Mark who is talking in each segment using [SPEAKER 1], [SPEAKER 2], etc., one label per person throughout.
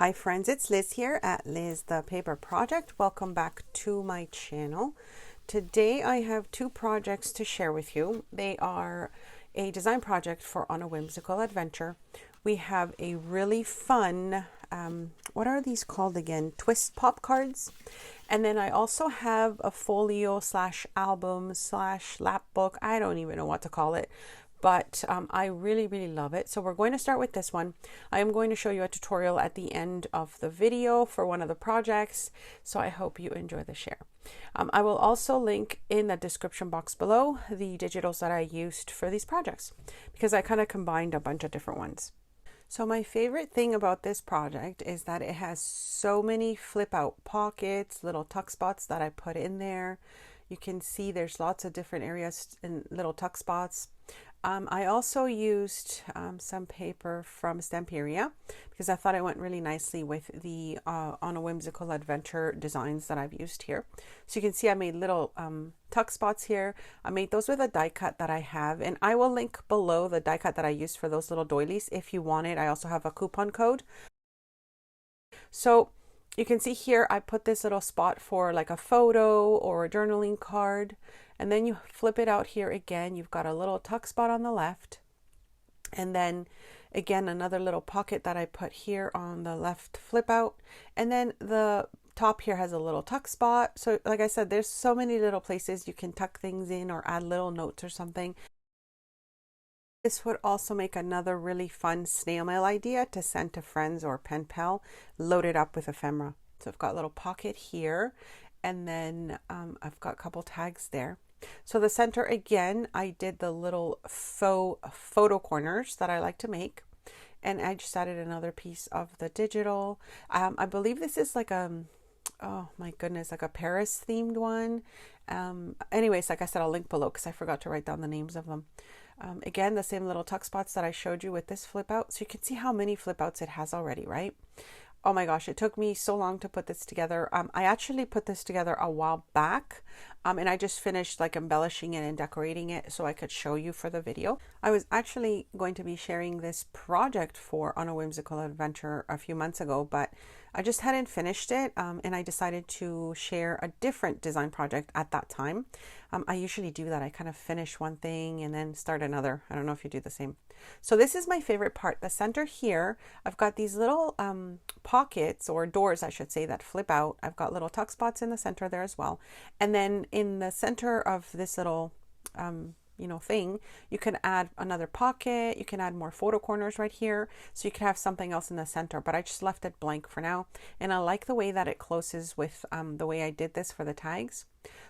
[SPEAKER 1] Hi friends, it's Liz here at Liz the Paper Project. Welcome back to my channel. Today I have two projects to share with you. They are a design project for On A Whimsical Adventure. We have a really fun, what are these called again? Twist pop cards. And then I also have a folio slash album slash lap book. I don't even know what to call it. But I really love it. So we're going to start with this one. I am going to show you a tutorial at the end of the video for one of the projects. So I hope you enjoy the share. I will also link in the description box below the digitals that I used for these projects because I kind of combined a bunch of different ones. So my favorite thing about this project is that it has so many flip out pockets, little tuck spots that I put in there. You can see there's lots of different areas and little tuck spots. I also used some paper from Stamperia because I thought it went really nicely with the On A Whimsical Adventure designs that I've used here. So you can see I made little tuck spots here. I made those with a die cut that I have, and I will link below the die cut that I used for those little doilies if you want it. I also have a coupon code. So you can see here I put this little spot for like a photo or a journaling card. And then you flip it out here again. You've got a little tuck spot on the left. And then again, another little pocket that I put here on the left flip out. And then the top here has a little tuck spot. So like I said, there's so many little places you can tuck things in or add little notes or something. This would also make another really fun snail mail idea to send to friends or pen pal loaded up with ephemera. So I've got a little pocket here. And then I've got a couple tags there. So the center, again, I did the little faux photo corners that I like to make. And I just added another piece of the digital. I believe this is like a, oh my goodness, like a Paris themed one. Anyways, like I said, I'll link below because I forgot to write down the names of them. Again, the same little tuck spots that I showed you with this flip out. So you can see how many flip outs it has already, right? Oh my gosh, it took me so long to put this together. I actually put this together a while back, and I just finished like embellishing it and decorating it so I could show you for the video. I was actually going to be sharing this project for On A Whimsical Adventure a few months ago, but I just hadn't finished it, and I decided to share a different design project at that time. I usually do that. I kind of finish one thing and then start another. I don't know if you do the same. So this is my favorite part. The center here, I've got these little pockets or doors, I should say, that flip out. I've got little tuck spots in the center there as well. And then in the center of this little thing, you can add another pocket. You can add more photo corners right here. So you could have something else in the center, but I just left it blank for now. And I like the way that it closes with the way I did this for the tags.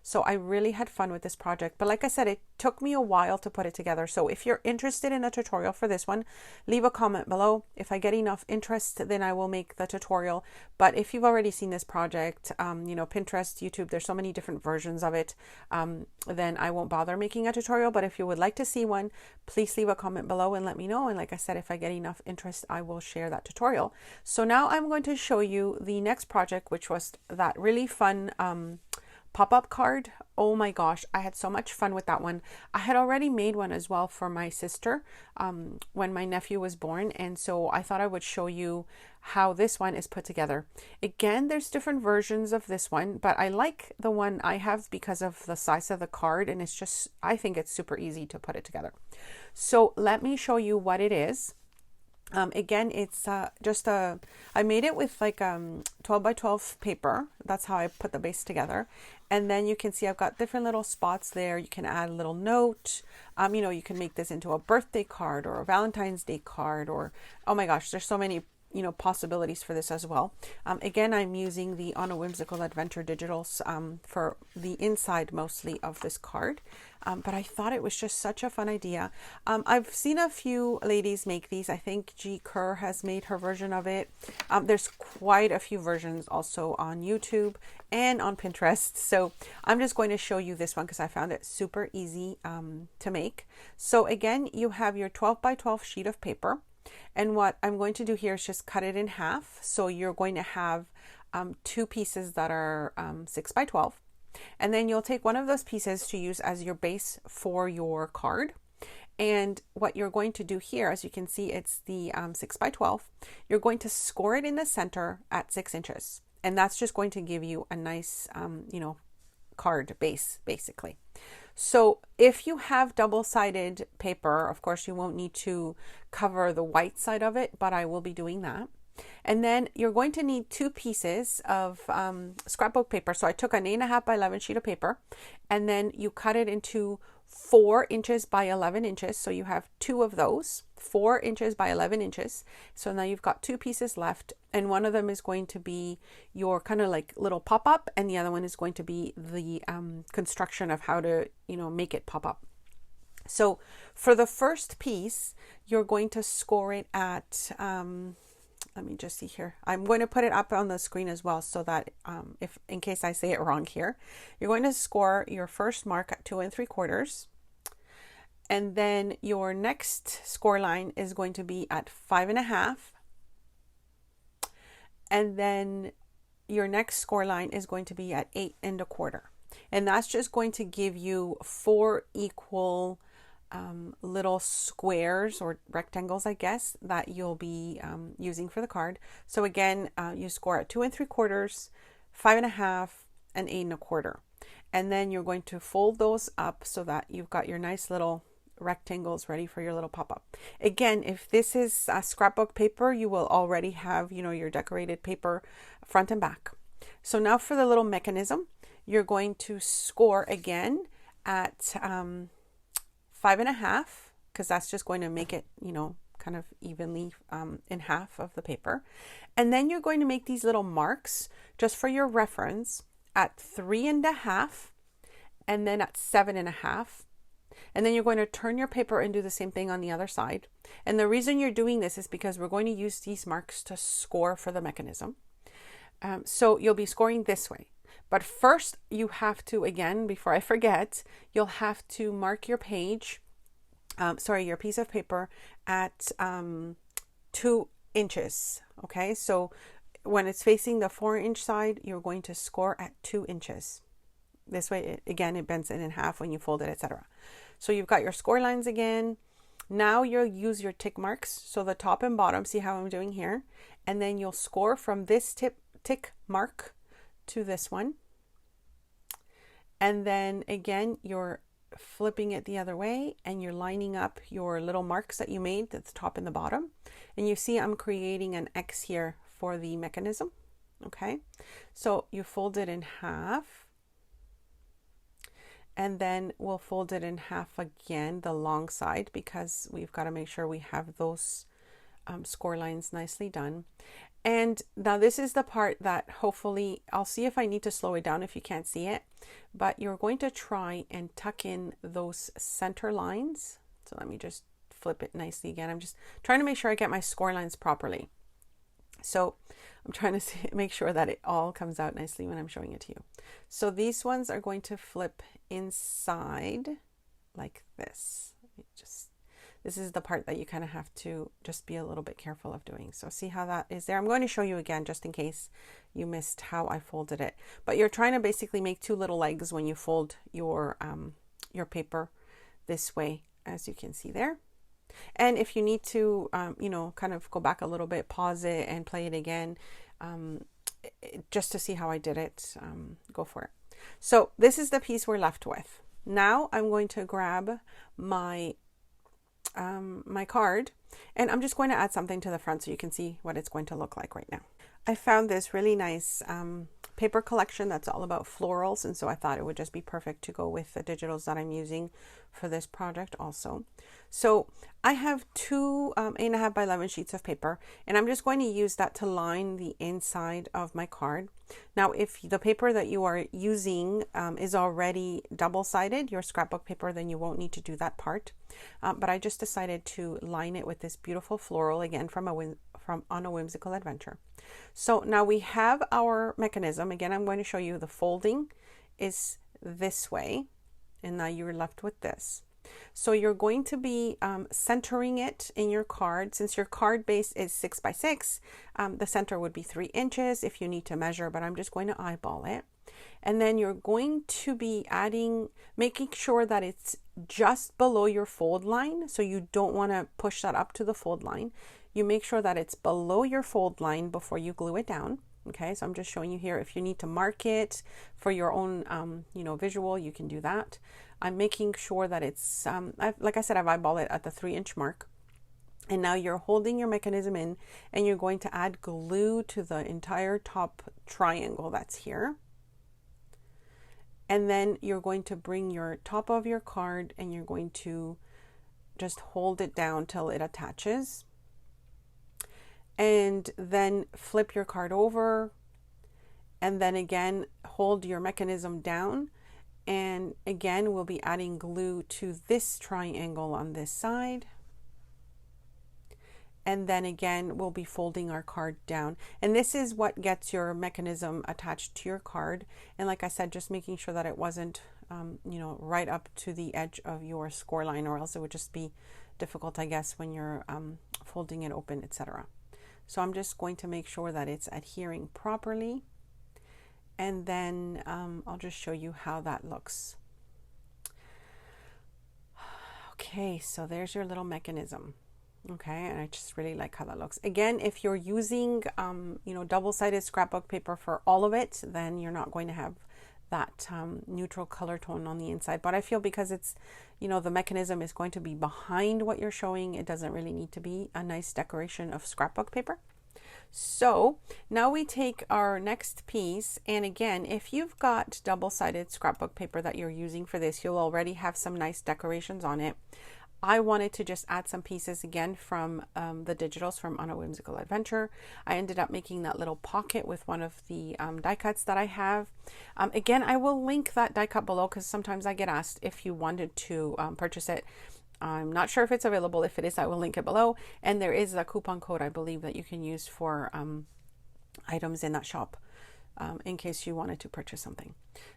[SPEAKER 1] So I really had fun with this project, but like I said, it took me a while to put it together. So if you're interested in a tutorial for this one, leave a comment below. If I get enough interest, then I will make the tutorial. But if you've already seen this project, Pinterest, YouTube, there's so many different versions of it, then I won't bother making a tutorial. But if you would like to see one, please leave a comment below and let me know. And like I said, if I get enough interest, I will share that tutorial. So now I'm going to show you the next project, which was that really fun pop-up card. Oh my gosh, I had so much fun with that one. I had already made one as well for my sister when my nephew was born, and so I thought I would show you how this one is put together. Again, there's different versions of this one, but I like the one I have because of the size of the card, and it's just, I think it's super easy to put it together. So let me show you what it is. Again, it's I made it with like 12 by 12 paper. That's how I put the base together. And then you can see I've got different little spots there. You can add a little note. You can make this into a birthday card or a Valentine's Day card, or, oh my gosh, there's so many possibilities for this as well. Again, I'm using the On A Whimsical Adventure digitals for the inside mostly of this card. But I thought it was just such a fun idea. I've seen a few ladies make these. I think G. Kerr has made her version of it. There's quite a few versions also on YouTube and on Pinterest. So I'm just going to show you this one because I found it super easy to make. So again, you have your 12 by 12 sheet of paper. And what I'm going to do here is just cut it in half. So you're going to have two pieces that are 6 by 12. And then you'll take one of those pieces to use as your base for your card. And what you're going to do here, as you can see, it's the 6 by 12. You're going to score it in the center at 6 inches. And that's just going to give you a nice, card base, basically. So if you have double-sided paper, of course, you won't need to cover the white side of it, but I will be doing that. And then you're going to need 2 pieces of scrapbook paper. So I took an 8.5 by 11 sheet of paper, and then you cut it into 4 inches by 11 inches. So you have 2 of those, 4 inches by 11 inches. So now you've got 2 pieces left, and one of them is going to be your kind of like little pop-up, and the other one is going to be the construction of how to, make it pop up. So for the first piece, you're going to score it at, let me just see here. I'm going to put it up on the screen as well, so that if in case I say it wrong here, you're going to score your first mark at 2 3/4, and then your next score line is going to be at 5.5, and then your next score line is going to be at 8 1/4, and that's just going to give you 4 equal little squares or rectangles, I guess, that you'll be using for the card. So again, you score at 2 3/4, 5.5, and 8 1/4, and then you're going to fold those up so that you've got your nice little rectangles ready for your little pop-up. Again, if this is scrapbook paper, you will already have your decorated paper front and back. So now for the little mechanism, you're going to score again at 5.5, because that's just going to make it, kind of evenly in half of the paper. And then you're going to make these little marks, just for your reference, at 3.5, and then at 7.5. And then you're going to turn your paper and do the same thing on the other side. And the reason you're doing this is because we're going to use these marks to score for the mechanism. So you'll be scoring this way. But first, you have to, again, before I forget, you'll have to mark your page, your piece of paper at 2 inches. Okay, so when it's facing the 4-inch side, you're going to score at 2 inches. This way, it bends it in half when you fold it, etc. So you've got your score lines again. Now you'll use your tick marks. So the top and bottom, see how I'm doing here? And then you'll score from this tick mark to this one, and then again you're flipping it the other way, and you're lining up your little marks that you made at the top and the bottom. And you see I'm creating an X here for the mechanism. Okay, so you fold it in half, and then we'll fold it in half again, the long side, because we've got to make sure we have those score lines nicely done. And now this is the part that hopefully, I'll see if I need to slow it down if you can't see it, but you're going to try and tuck in those center lines. So let me just flip it nicely again. I'm just trying to make sure I get my score lines properly. So I'm trying to make sure that it all comes out nicely when I'm showing it to you. So these ones are going to flip inside like this. This is the part that you kind of have to just be a little bit careful of doing. So see how that is there? I'm going to show you again just in case you missed how I folded it. But you're trying to basically make 2 little legs when you fold your paper this way, as you can see there. And if you need to, kind of go back a little bit, pause it and play it again, just to see how I did it, go for it. So this is the piece we're left with. Now I'm going to grab my card, and I'm just going to add something to the front so you can see what it's going to look like right now. I found this really nice paper collection that's all about florals, and so I thought it would just be perfect to go with the digitals that I'm using for this project also. So I have 2 8.5 by 11 sheets of paper, and I'm just going to use that to line the inside of my card. Now, if the paper that you are using is already double-sided, your scrapbook paper, then you won't need to do that part. But I just decided to line it with this beautiful floral, again, from On A Whimsical Adventure. So now we have our mechanism. Again, I'm going to show you the folding is this way, and now you're left with this. So you're going to be centering it in your card. Since your card base is 6 by 6, the center would be 3 inches if you need to measure, but I'm just going to eyeball it. And then you're going to be making sure that it's just below your fold line. So you don't want to push that up to the fold line. You make sure that it's below your fold line before you glue it down. Okay, so I'm just showing you here. If you need to mark it for your own, visual, you can do that. I'm making sure that it's, like I said, I've eyeballed it at the 3-inch mark. And now you're holding your mechanism in, and you're going to add glue to the entire top triangle that's here. And then you're going to bring your top of your card and you're going to just hold it down till it attaches. And then flip your card over, and then again hold your mechanism down, and again we'll be adding glue to this triangle on this side, and then again we'll be folding our card down. And this is what gets your mechanism attached to your card. And like I said, just making sure that it wasn't right up to the edge of your score line, or else it would just be difficult, I guess, when you're folding it open, etc. So I'm just going to make sure that it's adhering properly, and then I'll just show you how that looks. Okay, so there's your little mechanism. Okay, and I just really like how that looks. Again, if you're using double-sided scrapbook paper for all of it, then you're not going to have that neutral color tone on the inside. But I feel because it's, the mechanism is going to be behind what you're showing, it doesn't really need to be a nice decoration of scrapbook paper. So now we take our next piece, and again, if you've got double-sided scrapbook paper that you're using for this, you'll already have some nice decorations on it. I wanted to just add some pieces again from the digitals from On A Whimsical Adventure. I ended up making that little pocket with one of the die cuts that I have. Again, I will link that die cut below, because sometimes I get asked if you wanted to purchase it. I'm not sure if it's available. If it is, I will link it below. And there is a coupon code, I believe, that you can use for items in that shop. In case you wanted to purchase something.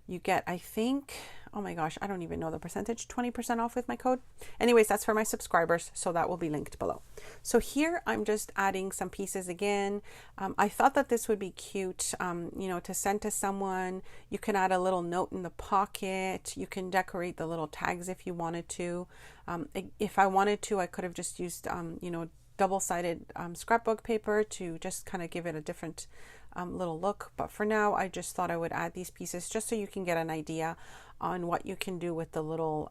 [SPEAKER 1] You get, I think, oh my gosh, I don't even know the percentage, 20% off with my code. Anyways, that's for my subscribers, so that will be linked below. So here I'm just adding some pieces again. I thought that this would be cute, to send to someone. You can add a little note in the pocket. You can decorate the little tags if you wanted to. If I wanted to, I could have just used, double-sided scrapbook paper to just kind of give it a different little look. But for now, I just thought I would add these pieces just so you can get an idea on what you can do with the little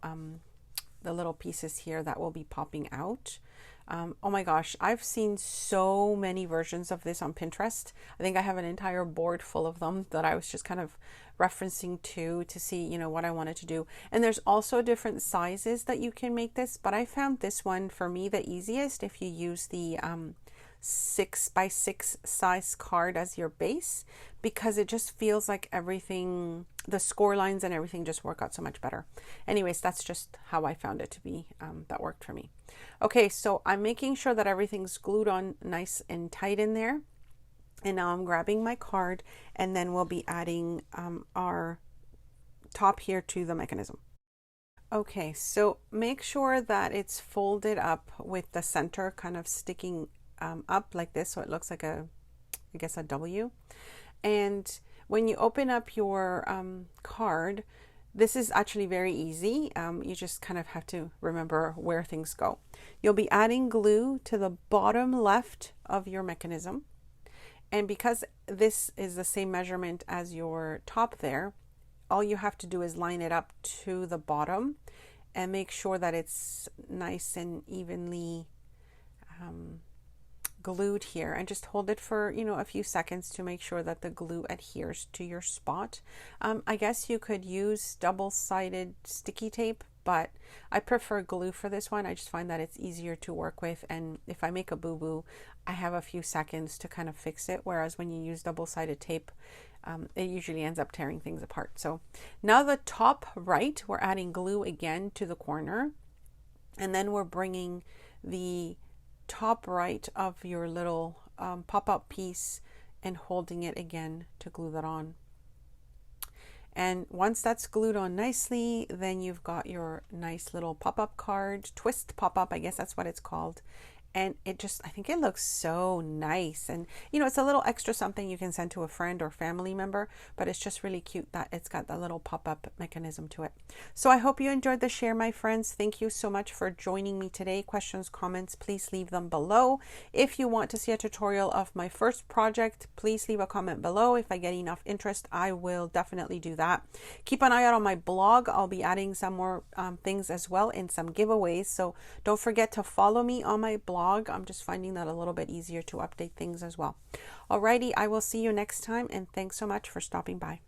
[SPEAKER 1] pieces here that will be popping out. Oh my gosh, I've seen so many versions of this on Pinterest. I think I have an entire board full of them that I was just kind of referencing to see, what I wanted to do. And there's also different sizes that you can make this, but I found this one for me the easiest if you use the 6x6 size card as your base, because it just feels like everything, the score lines and everything just work out so much better. Anyways, that's just how I found it to be, that worked for me. Okay, so I'm making sure that everything's glued on nice and tight in there. And now I'm grabbing my card, and then we'll be adding our top here to the mechanism. Okay, so make sure that it's folded up with the center kind of sticking up like this, so it looks like I guess a W. And when you open up your card, this is actually very easy. You just kind of have to remember where things go. You'll be adding glue to the bottom left of your mechanism. And because this is the same measurement as your top there, all you have to do is line it up to the bottom and make sure that it's nice and evenly glued here, and just hold it for a few seconds to make sure that the glue adheres to your spot. I guess you could use double-sided sticky tape, but I prefer glue for this one. I just find that it's easier to work with, and if I make a boo-boo, I have a few seconds to kind of fix it, whereas when you use double-sided tape, it usually ends up tearing things apart. So now the top right, we're adding glue again to the corner, and then we're bringing the top right of your little pop-up piece and holding it again to glue that on. And once that's glued on nicely, then you've got your nice little pop-up card, twist pop-up, I guess that's what it's called. And I think it looks so nice. And, you know, it's a little extra something you can send to a friend or family member, but it's just really cute that it's got that little pop-up mechanism to it. So I hope you enjoyed the share, my friends. Thank you so much for joining me today. Questions, comments, please leave them below. If you want to see a tutorial of my first project, please leave a comment below. If I get enough interest, I will definitely do that. Keep an eye out on my blog. I'll be adding some more things as well in some giveaways. So don't forget to follow me on my blog. I'm just finding that a little bit easier to update things as well. Alrighty, I will see you next time, and thanks so much for stopping by.